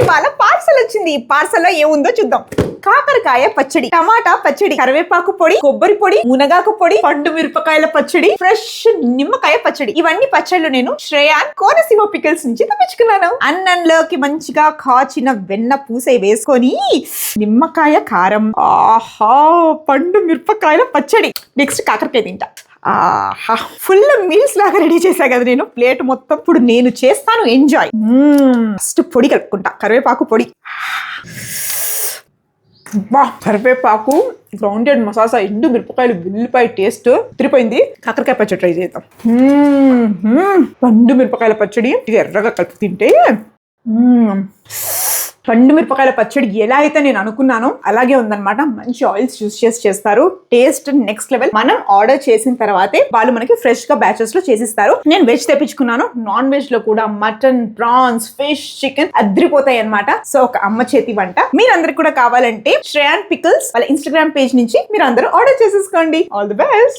ఇవాళ పార్సల్ వచ్చింది. ఈ పార్సల్లో ఏముందో చూద్దాం. కాకరకాయ పచ్చడి, టమాటా పచ్చడి, కరివేపాకు పొడి, కొబ్బరి పొడి, మునగాకు పొడి, పండు మిరపకాయల పచ్చడి, ఫ్రెష్ నిమ్మకాయ పచ్చడి. ఇవన్నీ పచ్చళ్ళు నేను శ్రేయాన్ కోనసీమ పికిల్స్ నుంచి తెప్పించుకున్నాను. అన్నంలోకి మంచిగా కాచిన వెన్న పూస వేసుకొని నిమ్మకాయ కారం, ఆహా పండు మిరపకాయల పచ్చడి. నెక్స్ట్ కాకరకాయ తింటా. ఆహా ఫుల్ మీల్స్ లాగా రెడీ చేశా కదా నేను. ప్లేట్ మొత్తం ఇప్పుడు నేను చేస్తాను, ఎంజాయ్. ఫస్ట్ పొడి కలుపుకుంటా, కరివేపాకు పొడి. కరివేపాకు, గ్రౌండెడ్ మసాలా, ఎండు మిరపకాయలు, వెల్లిపాయ టేస్ట్ తిరిపోయింది. కాకరకాయ పచ్చడి ట్రై చేద్దాం. పండు మిరపకాయల పచ్చడి ఎర్రగా కలిపి తింటే పండు మిరపకాయల పచ్చడి ఎలా అయితే నేను అనుకున్నానో అలాగే ఉందన్నమాట. మంచి ఆయిల్స్ యూస్ చేసి చేస్తారు. Taste next level. మనం ఆర్డర్ చేసిన తర్వాతే వాళ్ళు మనకి ఫ్రెష్ గా బ్యాచెస్ లో చేసిస్తారు. నేను వెజ్ తెప్పించుకున్నాను. నాన్ వెజ్ లో కూడా మటన్, ప్రాన్స్, ఫిష్, చికెన్ అద్రిపోతాయి అన్నమాట. సో ఒక అమ్మ చేతి వంట. మీరందరికి కూడా కావాలంటే శ్రేయాన్ పికిల్స్ వాళ్ళ ఇన్స్టాగ్రామ్ పేజ్ నుంచి మీరు అందరూ ఆర్డర్ చేసేసుకోండి. All the best.